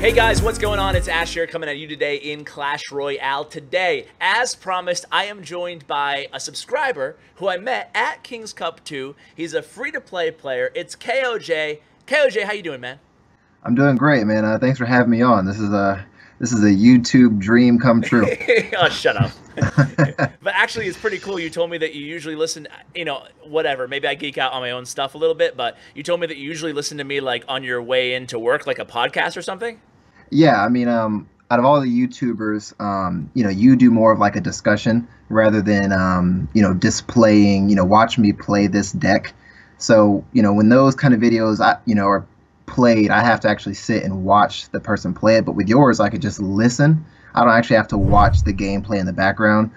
Hey guys, what's going on? It's Ash here coming at you today in Clash Royale. Today, as promised, I am joined by a subscriber who I met at King's Cup 2. He's a free-to-play player. It's KOJ. KOJ, how you doing, man? I'm doing great, man. Thanks for having me on. This is a YouTube dream come true. Oh, shut up. But actually, it's pretty cool. You told me that you usually listen, whatever. Maybe I geek out on my own stuff a little bit, but you told me that you usually listen to me like on your way into work, like a podcast or something? Yeah, I mean, out of all the YouTubers, you do more of like a discussion rather than, displaying, watch me play this deck. So, when those kind of videos, are played, I have to actually sit and watch the person play it. But with yours, I could just listen. I don't actually have to watch the gameplay in the background.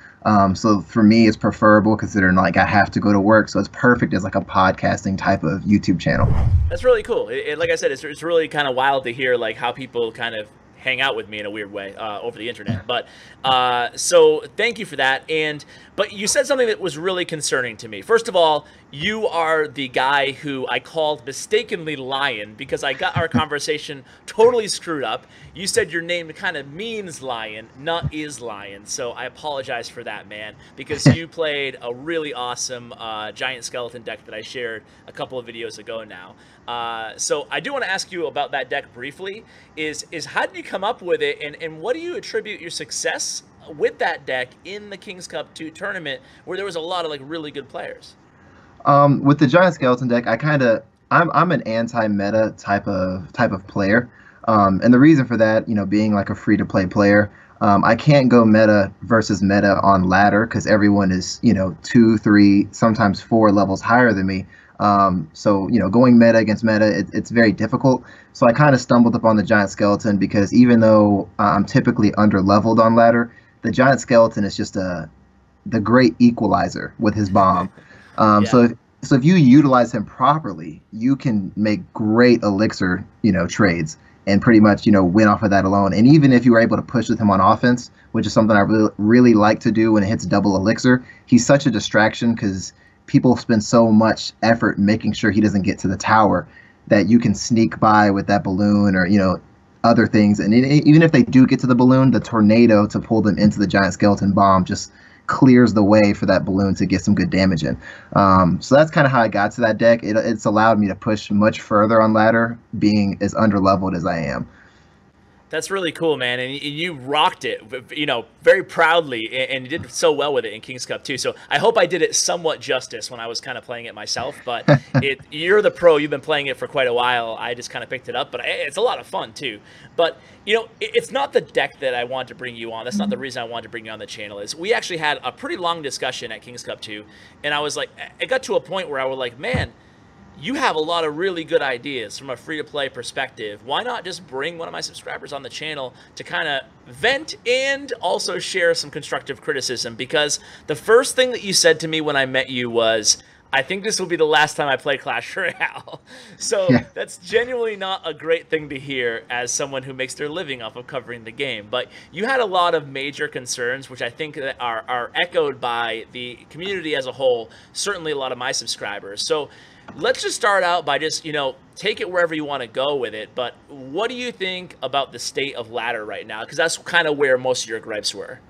So for me, it's preferable considering like I have to go to work. So it's perfect as like a podcasting type of YouTube channel. That's really cool. Like I said, it's really kind of wild to hear like how people kind of hang out with me in a weird way over the internet. But so thank you for that. But you said something that was really concerning to me. First of all, you are the guy who I called mistakenly Lion because I got our conversation totally screwed up. You said your name kind of means lion, not is lion. So I apologize for that, man, because you played a really awesome giant skeleton deck that I shared a couple of videos ago now. So I do want to ask you about that deck briefly. Is how did you come up with it, and what do you attribute your success with that deck in the King's Cup 2 tournament where there was a lot of like really good players? With the giant skeleton deck, I'm an anti-meta type of player, and the reason for that, being like a free-to-play player, I can't go meta versus meta on ladder because everyone is 2, 3, sometimes 4 levels higher than me. So going meta against meta, it's very difficult. So I kind of stumbled upon the giant skeleton because even though I'm typically under-leveled on ladder, the giant skeleton is just the great equalizer with his bomb. Yeah. So if you utilize him properly, you can make great elixir, trades and pretty much, win off of that alone. And even if you were able to push with him on offense, which is something I really like to do when it hits double elixir, he's such a distraction because people spend so much effort making sure he doesn't get to the tower that you can sneak by with that balloon or, other things. And even if they do get to the balloon, the tornado to pull them into the giant skeleton bomb just clears the way for that balloon to get some good damage in. So that's kind of how I got to that deck. It's allowed me to push much further on ladder, being as under-leveled as I am. That's really cool, man, and you rocked it, very proudly, and you did so well with it in King's Cup too. So I hope I did it somewhat justice when I was kind of playing it myself. But you're the pro; you've been playing it for quite a while. I just kind of picked it up, but it's a lot of fun too. But it's not the deck that I want to bring you on. That's not the reason I wanted to bring you on the channel. Is we actually had a pretty long discussion at King's Cup 2, and I was like, it got to a point where I was like, man, you have a lot of really good ideas from a free-to-play perspective. Why not just bring one of my subscribers on the channel to kind of vent and also share some constructive criticism? Because the first thing that you said to me when I met you was, I think this will be the last time I play Clash Royale. So yeah. That's genuinely not a great thing to hear as someone who makes their living off of covering the game. But you had a lot of major concerns, which I think that are echoed by the community as a whole, certainly a lot of my subscribers. So let's just start out by just, take it wherever you want to go with it. But what do you think about the state of ladder right now? Because that's kind of where most of your gripes were.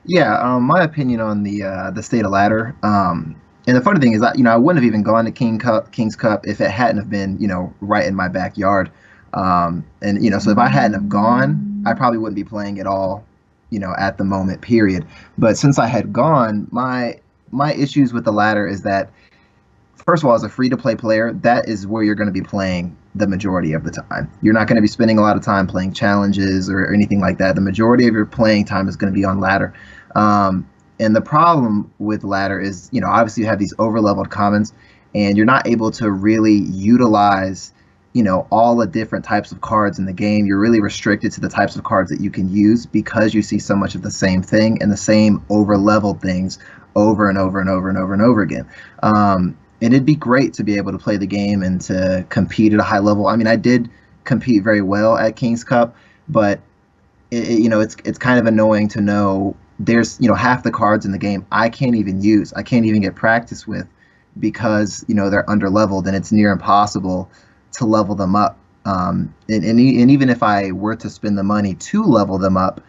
Yeah, my opinion on the state of ladder. And the funny thing is that, I wouldn't have even gone to King's Cup if it hadn't have been, right in my backyard. So if I hadn't have gone, I probably wouldn't be playing at all, at the moment, period. But since I had gone, my issues with the ladder is that, first of all, as a free-to-play player, that is where you're going to be playing the majority of the time. You're not going to be spending a lot of time playing challenges or anything like that. The majority of your playing time is going to be on ladder. And the problem with ladder is, obviously you have these over-leveled commons, and you're not able to really utilize, all the different types of cards in the game. You're really restricted to the types of cards that you can use because you see so much of the same thing and the same over-leveled things over and over and over and over and over again. And it'd be great to be able to play the game and to compete at a high level. I mean, I did compete very well at King's Cup, but it's kind of annoying to know there's half the cards in the game I can't even use. I can't even get practice with because they're under leveled, and it's near impossible to level them up And even if I were to spend the money to level them up,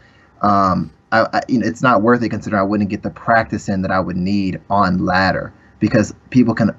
it's not worth it considering I wouldn't get the practice in that I would need on ladder because people can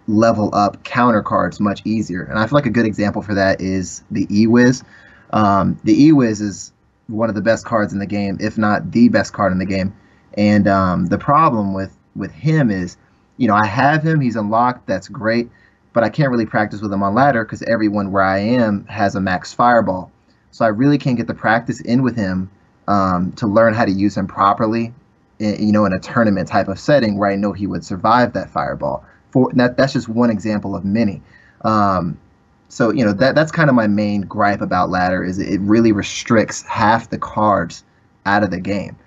level up counter cards much easier. And I feel like a good example for that is the E-Wiz. The E-Wiz is one of the best cards in the game, if not the best card in the game. And the problem with him is, I have him, he's unlocked, that's great, but I can't really practice with him on ladder because everyone where I am has a max fireball. So I really can't get the practice in with him to learn how to use him properly, in a tournament type of setting where I know he would survive that fireball. That's just one example of many. So that's kind of my main gripe about ladder is it really restricts half the cards out of the game.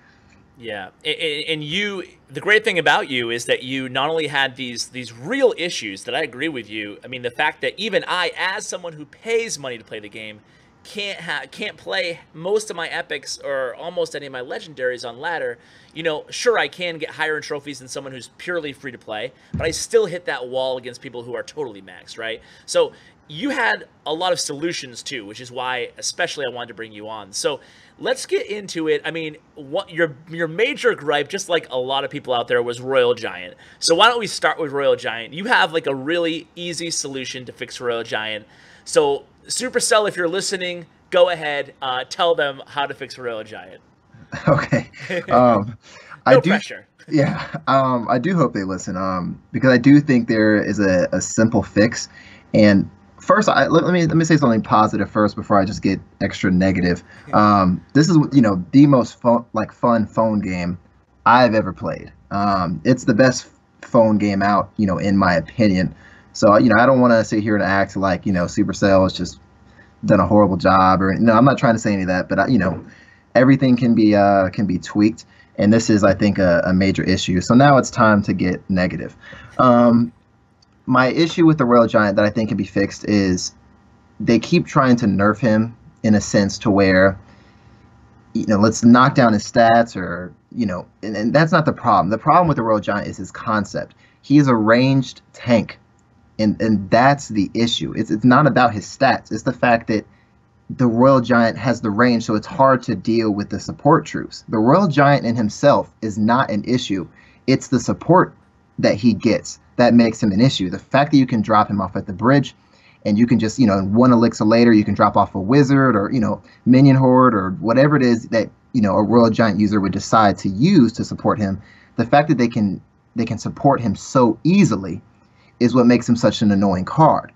Yeah, and the great thing about you is that you not only had these real issues that I agree with you. I mean, the fact that even I, as someone who pays money to play the game, can't play most of my epics or almost any of my legendaries on ladder. Sure, I can get higher in trophies than someone who's purely free to play, but I still hit that wall against people who are totally maxed, right? So you had a lot of solutions too, which is why especially I wanted to bring you on. So let's get into it. I mean, what your major gripe, just like a lot of people out there, was Royal Giant. So why don't we start with Royal Giant? You have like a really easy solution to fix Royal Giant. So SUPERCELL, if you're listening, go ahead, tell them how to fix Royal Giant. Okay. No pressure. Yeah. I do hope they listen. Because I do think there is a simple fix. And first, let me say something positive first before I just get extra negative. This is the most fun phone game I've ever played. It's the best phone game out, in my opinion. So I don't want to sit here and act like SUPERCELL has just done a horrible job, or no, I'm not trying to say any of that. But everything can be tweaked, and this is, I think, a major issue. So now it's time to get negative. My issue with the Royal Giant that I think can be fixed is they keep trying to nerf him in a sense to where, let's knock down his stats or, and that's not the problem. The problem with the Royal Giant is his concept. He is a ranged tank, and that's the issue. It's not about his stats. It's the fact that the Royal Giant has the range, so it's hard to deal with the support troops. The Royal Giant in himself is not an issue. It's the support that he gets that makes him an issue. The fact that you can drop him off at the bridge and you can just, one elixir later, you can drop off a wizard or, minion horde or whatever it is that, a Royal Giant user would decide to use to support him. The fact that they can support him so easily is what makes him such an annoying card.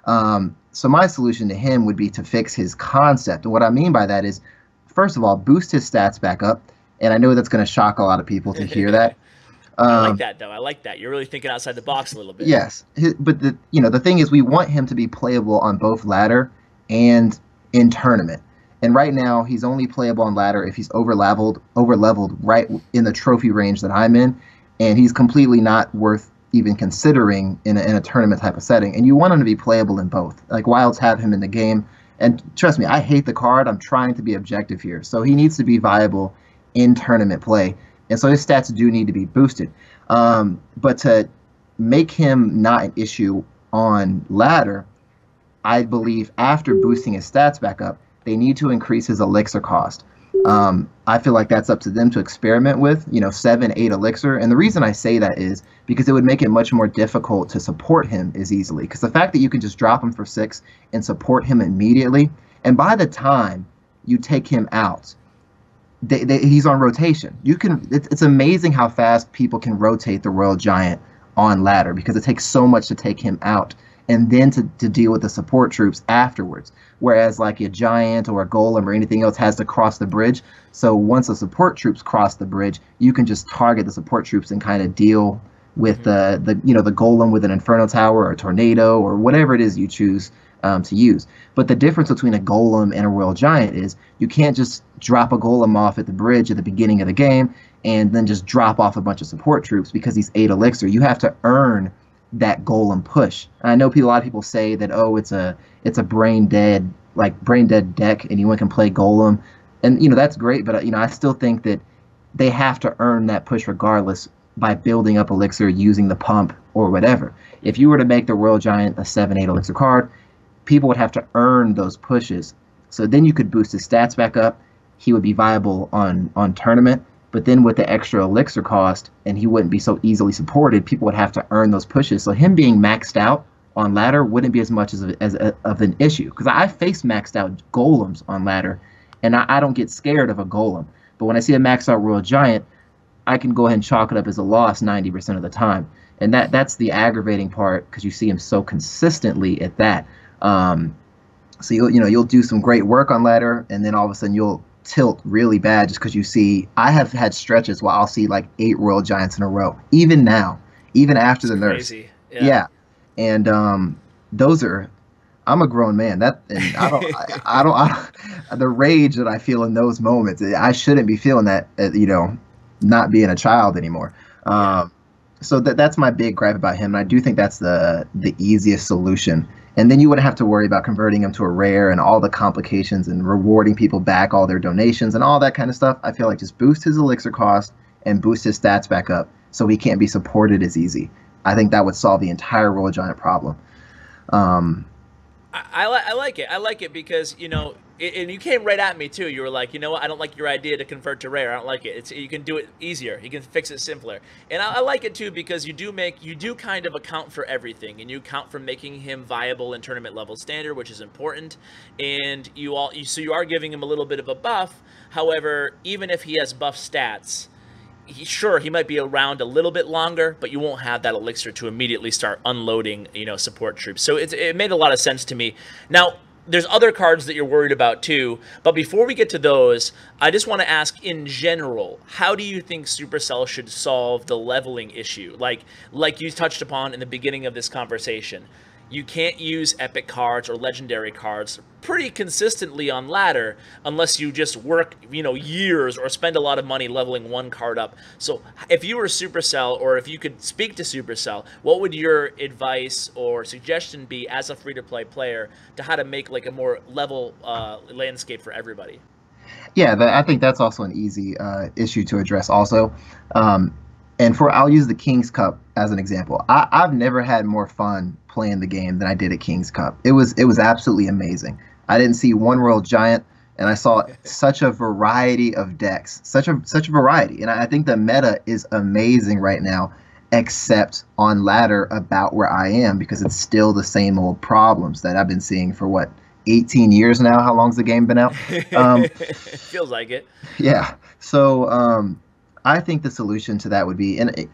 So my solution to him would be to fix his concept. And what I mean by that is, first of all, boost his stats back up. And I know that's going to shock a lot of people to hear that. I like that, though. I like that. You're really thinking outside the box a little bit. Yes. But the thing is, we want him to be playable on both ladder and in tournament. And right now, he's only playable on ladder if he's over leveled right in the trophy range that I'm in. And he's completely not worth even considering in a tournament type of setting. And you want him to be playable in both. Like, Wilds have him in the game. And trust me, I hate the card. I'm trying to be objective here. So he needs to be viable in tournament play. And so his stats do need to be boosted. But to make him not an issue on ladder, I believe after boosting his stats back up, they need to increase his elixir cost. I feel like that's up to them to experiment with, 7, 8 elixir. And the reason I say that is because it would make it much more difficult to support him as easily. Because the fact that you can just drop him for 6 and support him immediately, and by the time you take him out, he's on rotation. It's amazing how fast people can rotate the Royal Giant on ladder because it takes so much to take him out and then to deal with the support troops afterwards. Whereas like a Giant or a Golem or anything else has to cross the bridge. So once the support troops cross the bridge, you can just target the support troops and kind of deal with the Golem with an Inferno Tower or a Tornado or whatever it is you choose to use. But the difference between a Golem and a Royal Giant is you can't just drop a Golem off at the bridge at the beginning of the game and then just drop off a bunch of support troops because he's 8 elixir. You have to earn that Golem push. And I know a lot of people say that, oh, it's a brain dead deck and anyone can play Golem. And that's great, but I still think that they have to earn that push regardless by building up elixir using the pump or whatever. If you were to make the Royal Giant a 7, 8 elixir card, people would have to earn those pushes. So then you could boost his stats back up. He would be viable on tournament, but then with the extra elixir cost, and he wouldn't be so easily supported, people would have to earn those pushes. So him being maxed out on ladder wouldn't be as much of an issue, because I face maxed out golems on ladder, and I don't get scared of a golem. But when I see a maxed out royal giant, I can go ahead and chalk it up as a loss 90% of the time, and that's the aggravating part, because you see him so consistently at that. So you'll do some great work on ladder, and then all of a sudden you'll tilt really bad just because you see. I have had stretches where I'll see like 8 royal giants in a row, even now, even after the nerfs. Crazy. Yeah. And those are. I'm a grown man. And I don't. The rage that I feel in those moments, I shouldn't be feeling that. Not being a child anymore. So that's my big gripe about him. And I do think that's the easiest solution. And then you wouldn't have to worry about converting him to a rare and all the complications and rewarding people back all their donations and all that kind of stuff. I feel like just boost his elixir cost and boost his stats back up so he can't be supported as easy. I think that would solve the entire royal giant problem. I like it. I like it because, and you came right at me too. You were like, you know what? I don't like your idea to convert to rare. I don't like it. You can do it easier. You can fix it simpler. And I like it too because you do kind of account for everything, and you account for making him viable in tournament level standard, which is important. And so you are giving him a little bit of a buff. However, even if he has buff stats, he might be around a little bit longer, but you won't have that elixir to immediately start unloading, support troops. So it made a lot of sense to me. Now, there's other cards that you're worried about too, but before we get to those, I just want to ask in general, how do you think Supercell should solve the leveling issue? Like you touched upon in the beginning of this conversation. You can't use epic cards or legendary cards pretty consistently on ladder unless you just work, years or spend a lot of money leveling one card up. So if you were Supercell, or if you could speak to Supercell, what would your advice or suggestion be as a free-to-play player to how to make like a more level landscape for everybody? Yeah, I think that's also an easy issue to address also. And I'll use the King's Cup as an example. I've never had more fun playing the game than I did at King's Cup. It was absolutely amazing. I didn't see one royal giant, and I saw such a variety of decks, such a variety. And I think the meta is amazing right now, except on ladder about where I am, because it's still the same old problems that I've been seeing for 18 years now. How long's the game been out? Feels like it. Yeah. So I think the solution to that would be, and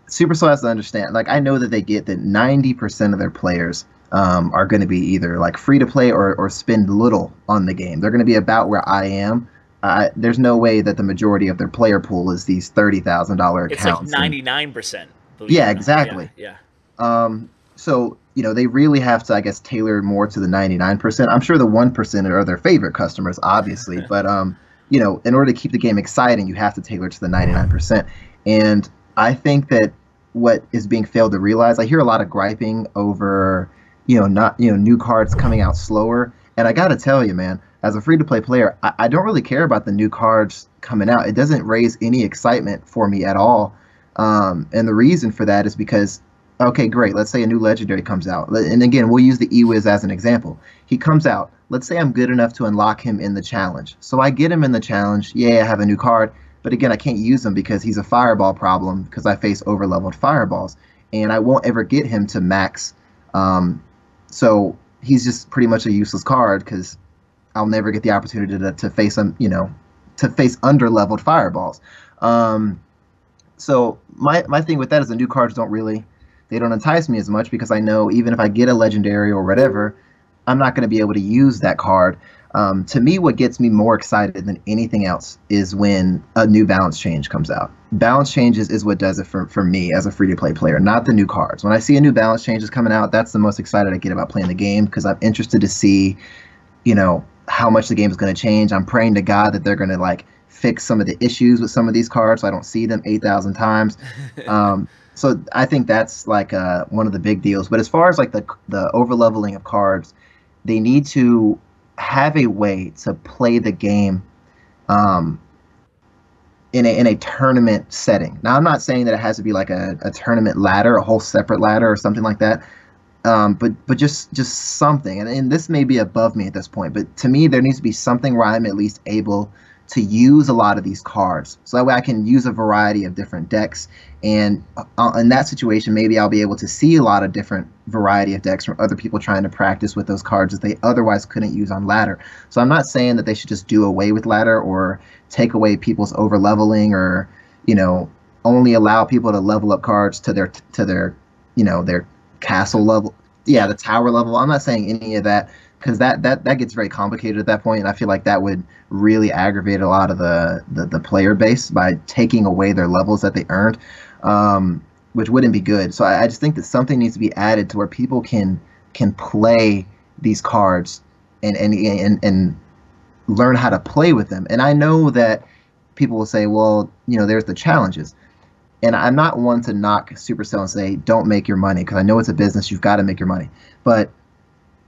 Supercell has to understand, I know that they get that 90% of their players are going to be either free to play or spend little on the game. They're going to be about where I am. There's no way that the majority of their player pool is these $30,000 accounts. It's like 99%. Yeah, exactly. Yeah. So, they really have to, I guess, tailor more to the 99%. I'm sure the 1% are their favorite customers, obviously, but in order to keep the game exciting, you have to tailor to the 99%. And I think that what is being failed to realize, I hear a lot of griping over, new cards coming out slower. And I got to tell you, man, as a free-to-play player, I don't really care about the new cards coming out. It doesn't raise any excitement for me at all. And the reason for that is because, okay, great, let's say a new legendary comes out. And again, we'll use the E-Wiz as an example. He comes out. Let's say I'm good enough to unlock him in the challenge. So I get him in the challenge. Yeah, I have a new card. But again, I can't use him because he's a fireball problem because I face over-leveled fireballs. And I won't ever get him to max. So he's just pretty much a useless card because I'll never get the opportunity to face him, to face under-leveled fireballs. So my thing with that is the new cards they don't entice me as much because I know even if I get a legendary or whatever, I'm not going to be able to use that card. To me, what gets me more excited than anything else is when a new balance change comes out. Balance changes is what does it for me as a free-to-play player, not the new cards. When I see a new balance change is coming out, that's the most excited I get about playing the game because I'm interested to see, how much the game is going to change. I'm praying to God that they're going to fix some of the issues with some of these cards so I don't see them 8,000 times. So I think that's one of the big deals. But as far as the over-leveling of cards, they need to have a way to play the game in a tournament setting. Now, I'm not saying that it has to be a tournament ladder, a whole separate ladder or something like that. But just something, and this may be above me at this point, but to me there needs to be something where I'm at least able to use a lot of these cards, so that way I can use a variety of different decks. And in that situation, maybe I'll be able to see a lot of different variety of decks from other people trying to practice with those cards that they otherwise couldn't use on ladder. So I'm not saying that they should just do away with ladder or take away people's over leveling, or only allow people to level up cards to their their castle level, the tower level. I'm not saying any of that, because that gets very complicated at that point, and I feel like that would really aggravate a lot of the player base by taking away their levels that they earned, which wouldn't be good. So I just think that something needs to be added to where people can play these cards and learn how to play with them. And I know that people will say, well, there's the challenges. And I'm not one to knock Supercell and say, don't make your money, because I know it's a business. You've got to make your money. But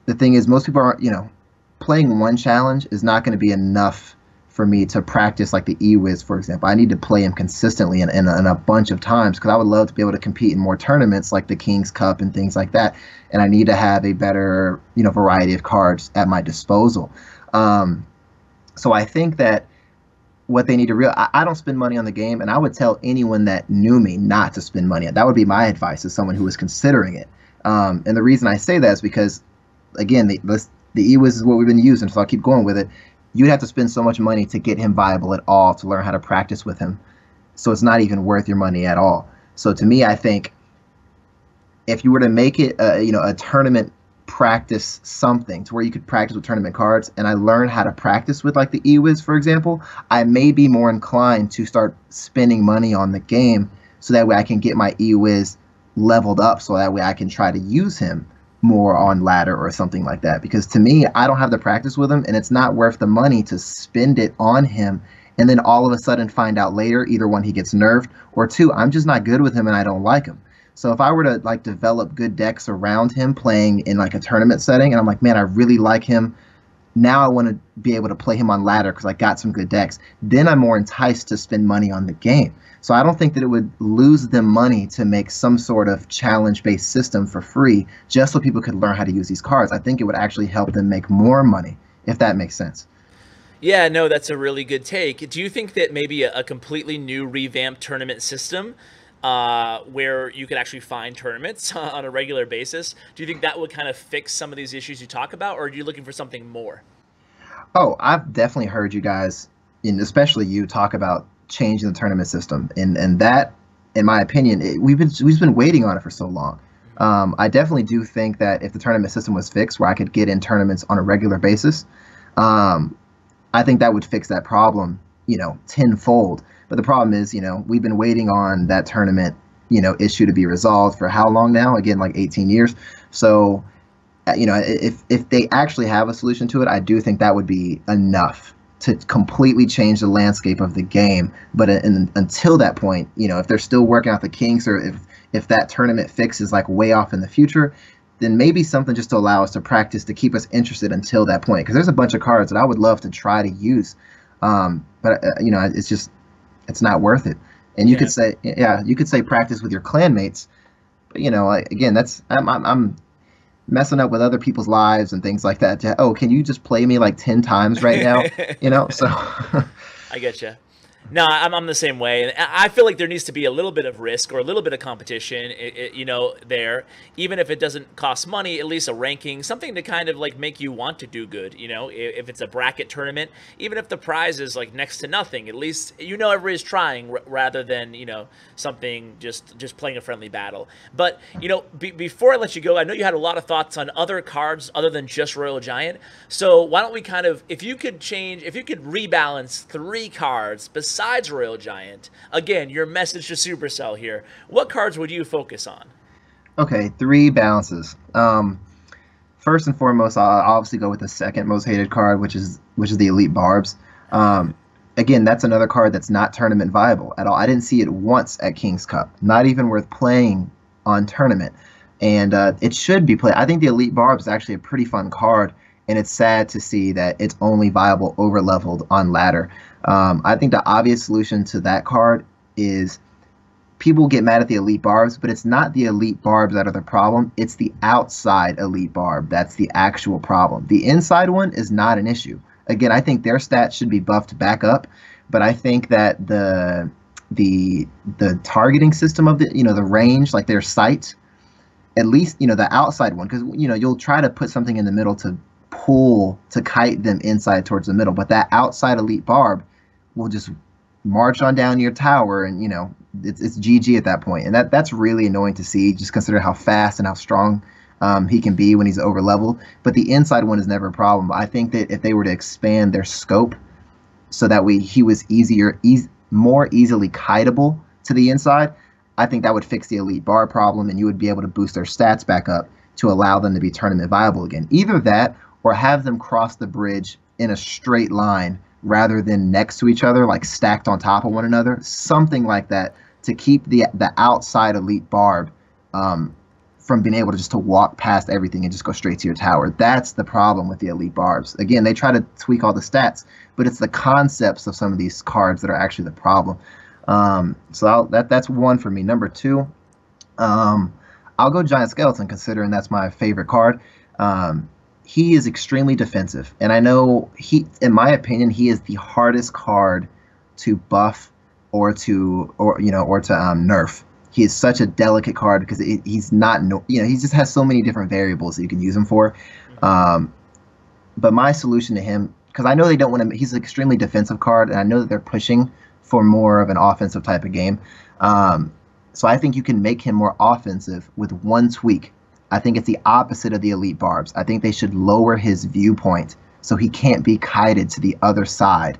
the thing is, most people aren't, playing one challenge is not going to be enough for me to practice, like the E-Wiz, for example. I need to play him consistently and a bunch of times, because I would love to be able to compete in more tournaments like the King's Cup and things like that. And I need to have a better, variety of cards at my disposal. So I think that what they need to realize, I don't spend money on the game, and I would tell anyone that knew me not to spend money. That would be my advice as someone who is considering it. And the reason I say that is because, again, the E-Wiz is what we've been using, so I'll keep going with it. You'd have to spend so much money to get him viable at all, to learn how to practice with him. So it's not even worth your money at all. So to me, I think if you were to make it a tournament practice something to where you could practice with tournament cards, and I learned how to practice with like the E-Wiz, for example, I may be more inclined to start spending money on the game, so that way I can get my E-Wiz leveled up, so that way I can try to use him more on ladder or something like that. Because to me, I don't have the practice with him, and it's not worth the money to spend it on him and then all of a sudden find out later, either one, he gets nerfed, or two, I'm just not good with him and I don't like him. So if I were to like develop good decks around him playing in like a tournament setting, and I'm like, man, I really like him, now I want to be able to play him on ladder because I got some good decks, then I'm more enticed to spend money on the game. So I don't think that it would lose them money to make some sort of challenge-based system for free just so people could learn how to use these cards. I think it would actually help them make more money, if that makes sense. Yeah, no, that's a really good take. Do you think that maybe a completely new revamped tournament system where you could actually find tournaments on a regular basis, do you think that would kind of fix some of these issues you talk about, or are you looking for something more? Oh, I've definitely heard you guys, and especially you, talk about changing the tournament system, and that, in my opinion, we've been waiting on it for so long. I definitely do think that if the tournament system was fixed, where I could get in tournaments on a regular basis, I think that would fix that problem, tenfold. But the problem is, we've been waiting on that tournament, issue to be resolved for how long now? Again, like 18 years. So, if they actually have a solution to it, I do think that would be enough to completely change the landscape of the game. But until that point, if they're still working out the kinks, or if that tournament fix is like way off in the future, then maybe something just to allow us to practice, to keep us interested until that point. Because there's a bunch of cards that I would love to try to use, but it's not worth it. And you could say practice with your clanmates, but again, I'm messing up with other people's lives and things like that. Oh, can you just play me like 10 times right now? So I get you. No, I'm the same way. And I feel like there needs to be a little bit of risk or a little bit of competition, there. Even if it doesn't cost money, at least a ranking, something to kind of like make you want to do good, If it's a bracket tournament, even if the prize is like next to nothing, at least, everybody's trying rather than, something just playing a friendly battle. But, before I let you go, I know you had a lot of thoughts on other cards other than just Royal Giant. So why don't we kind of, if you could rebalance 3 cards besides Royal Giant, again, your message to Supercell here, what cards would you focus on? Okay, 3 balances. First and foremost, I'll obviously go with the second most hated card, which is the Elite Barbs. Again, that's another card that's not tournament viable at all. I didn't see it once at King's Cup. Not even worth playing on tournament. And it should be played. I think the Elite Barbs is actually a pretty fun card, and it's sad to see that it's only viable over-leveled on ladder. I think the obvious solution to that card is people get mad at the elite barbs, but it's not the elite barbs that are the problem. It's the outside elite barb that's the actual problem. The inside one is not an issue. Again, I think their stats should be buffed back up, but I think that the targeting system of the range, like their sight, at least the outside one, because you'll try to put something in the middle to kite them inside towards the middle, but that outside elite barb will just march on down your tower, and it's GG at that point. And that's really annoying to see, just consider how fast and how strong he can be when he's over leveled. But the inside one is never a problem. I think that if they were to expand their scope so that he was more easily kiteable to the inside, I think that would fix the elite bar problem, and you would be able to boost their stats back up to allow them to be tournament viable again. Either that, or have them cross the bridge in a straight line rather than next to each other, like stacked on top of one another, something like that, to keep the outside elite barb from being able to just walk past everything and just go straight to your tower. That's the problem with the elite barbs. Again, they try to tweak all the stats, but it's the concepts of some of these cards that are actually the problem. So that's one for me. Number two, I'll go Giant Skeleton, considering that's my favorite card. He is extremely defensive, and I know in my opinion, he is the hardest card to buff or to nerf. He is such a delicate card because he's not, he just has so many different variables that you can use him for. But my solution to him, because I know they don't want to, he's an extremely defensive card, and I know that they're pushing for more of an offensive type of game. So I think you can make him more offensive with one tweak. I think it's the opposite of the elite barbs. I think they should lower his viewpoint so he can't be kited to the other side.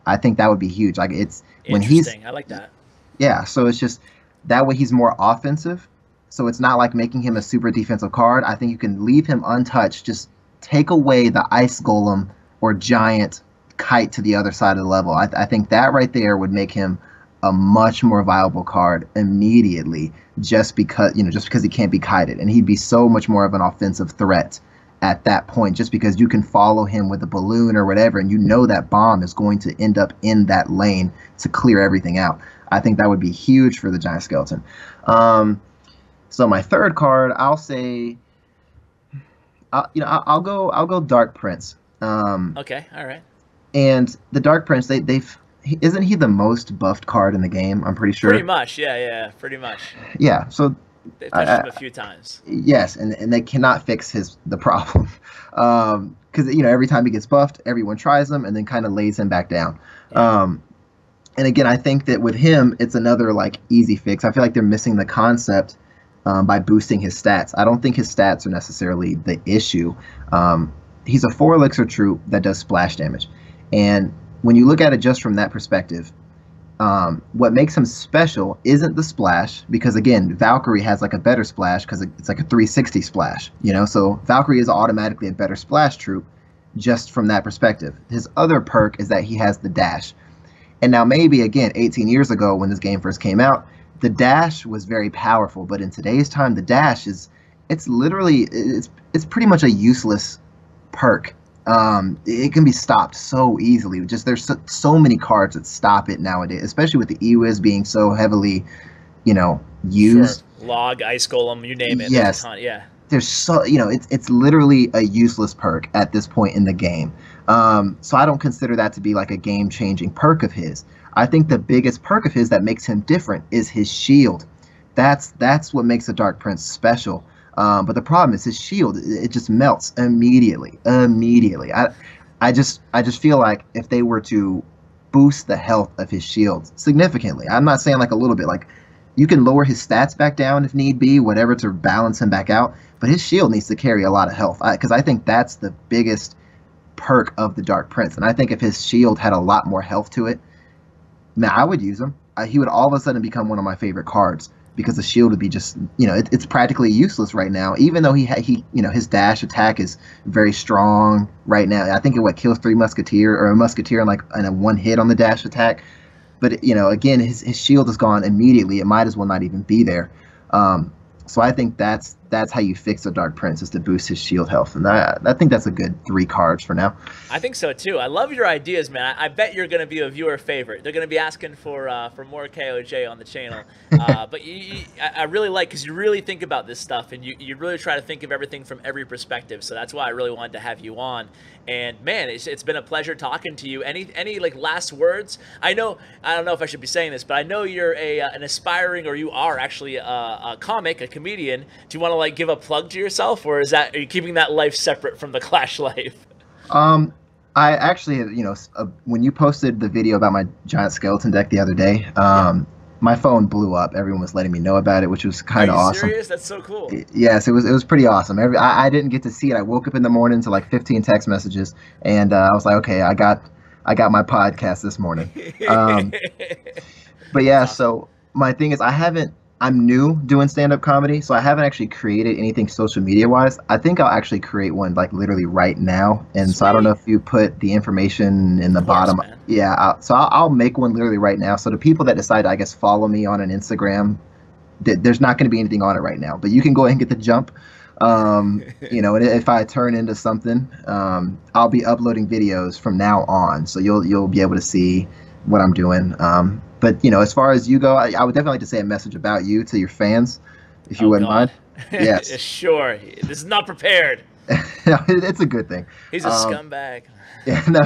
I think that would be huge. Like, it's when he's, I like that. Yeah, so it's just that way he's more offensive. So it's not like making him a super defensive card. I think you can leave him untouched. Just take away the ice golem or giant kite to the other side of the level. I think that right there would make him a much more viable card immediately, just because he can't be kited, and he'd be so much more of an offensive threat at that point, just because you can follow him with a balloon or whatever, and that bomb is going to end up in that lane to clear everything out. I think that would be huge for the Giant Skeleton. So my third card, I'll say, I'll go Dark Prince. Okay, all right. And the Dark Prince, isn't he the most buffed card in the game? I'm pretty sure. Pretty much, yeah, pretty much. Yeah, so they've touched him a few times. Yes, and they cannot fix the problem, because every time he gets buffed, everyone tries him and then kind of lays him back down. Yeah. And again, I think that with him, it's another easy fix. I feel like they're missing the concept by boosting his stats. I don't think his stats are necessarily the issue. He's a 4 elixir troop that does splash damage, and when you look at it just from that perspective, what makes him special isn't the splash, because again, Valkyrie has a better splash because it's a 360 splash, so Valkyrie is automatically a better splash troop just from that perspective. His other perk is that he has the dash. And now maybe, again, 18 years ago when this game first came out, the dash was very powerful, but in today's time, the dash it's pretty much a useless perk. It can be stopped so easily. Just there's so many cards that stop it nowadays, especially with the EWIZ being so heavily, used. Sure. Log, Ice Golem, you name it. Yes. There's a ton. Yeah. There's it's literally a useless perk at this point in the game. So I don't consider that to be a game-changing perk of his. I think the biggest perk of his that makes him different is his shield. That's what makes the Dark Prince special. But the problem is his shield, it just melts immediately. I just feel like if they were to boost the health of his shield significantly, I'm not saying a little bit, you can lower his stats back down if need be, whatever, to balance him back out, but his shield needs to carry a lot of health, because I think that's the biggest perk of the Dark Prince. And I think if his shield had a lot more health to it, man, I would use him. He would all of a sudden become one of my favorite cards, because the shield would be just, it's practically useless right now, even though his dash attack is very strong right now. I think it kills 3 musketeer, or a musketeer in a one hit on the dash attack. But his shield is gone immediately. It might as well not even be there. So I think that's that's how you fix a Dark Prince, is to boost his shield health. And I think that's a good 3 cards for now. I think so too. I love your ideas, man. I bet you're going to be a viewer favorite. They're going to be asking for more KOJ on the channel. But I really like, because you really think about this stuff, and you really try to think of everything from every perspective. So that's why I really wanted to have you on. And man, it's been a pleasure talking to you. Any like last words? I don't know if I should be saying this, but I know you're an aspiring, or you are actually a comic, a comedian. Do you want to like give a plug to yourself, or are you keeping that life separate from the Clash life? I actually, when you posted the video about my giant skeleton deck the other day, my phone blew up. Everyone was letting me know about it, which was kind of awesome. Serious? That's so cool. Yes, it was pretty awesome. I didn't get to see it. I woke up in the morning to like 15 text messages, and I was like, okay, I got my podcast this morning. But yeah, so my thing is, I'm new doing stand-up comedy, so I haven't actually created anything social media-wise. I think I'll actually create one like literally right now, and Sweet. So I don't know if you put the information in the bottom. Man. Yeah, so I'll make one literally right now. So the people that decide to, I guess, follow me on an Instagram, there's not going to be anything on it right now, but you can go ahead and get the jump. And if I turn into something, I'll be uploading videos from now on, so you'll be able to see what I'm doing. But as far as you go, I would definitely like to say a message about you to your fans, if you wouldn't mind. Yes. Sure. This is not prepared. It's a good thing. He's a scumbag. Yeah, no.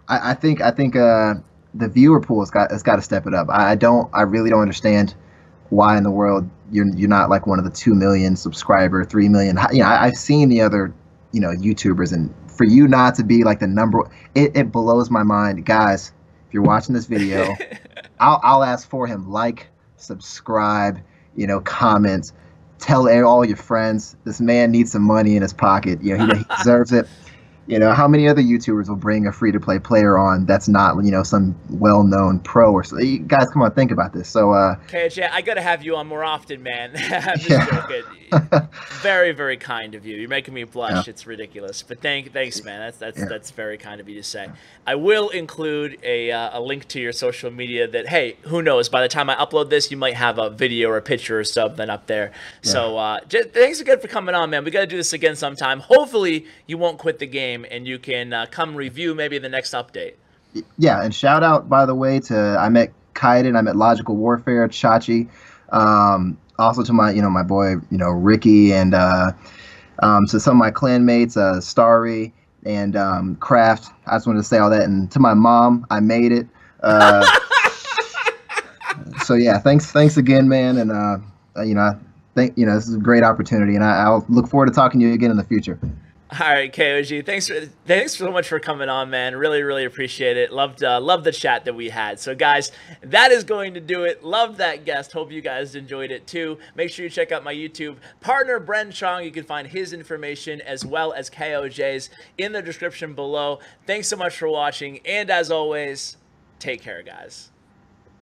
I think the viewer pool has got to step it up. I really don't understand why in the world you're not like one of the 2 million subscriber, 3 million. I've seen the other YouTubers, and for you not to be like the number, it blows my mind, guys. If you're watching this video, I'll ask for him. Like, subscribe, comment, tell all your friends. This man needs some money in his pocket. He deserves it. How many other YouTubers will bring a free-to-play player on that's not, some well-known pro or so? You guys, come on, think about this. So, KJ, I gotta have you on more often, man. I'm just joking. Very, very kind of you. You're making me blush. Yeah. It's ridiculous. But thanks, man. That's very kind of you to say. I will include a link to your social media that, hey, who knows? By the time I upload this, you might have a video or a picture or something up there. Yeah. So, thanks again for coming on, man. We got to do this again sometime. Hopefully, you won't quit the game, and you can come review maybe the next update. Yeah, and shout out, by the way, I met Kaiden, I met Logical Warfare, Chachi, also to my my boy Ricky, and to some of my clanmates, Starry and Kraft. I just wanted to say all that, and to my mom, I made it. So yeah, thanks again, man, and I think this is a great opportunity, and I'll look forward to talking to you again in the future. All right, KOG, thanks so much for coming on, man. Really, really appreciate it. Loved the chat that we had. So, guys, that is going to do it. Loved that guest. Hope you guys enjoyed it, too. Make sure you check out my YouTube partner, Bren Chong. You can find his information as well as KOJ's in the description below. Thanks so much for watching, and as always, take care, guys.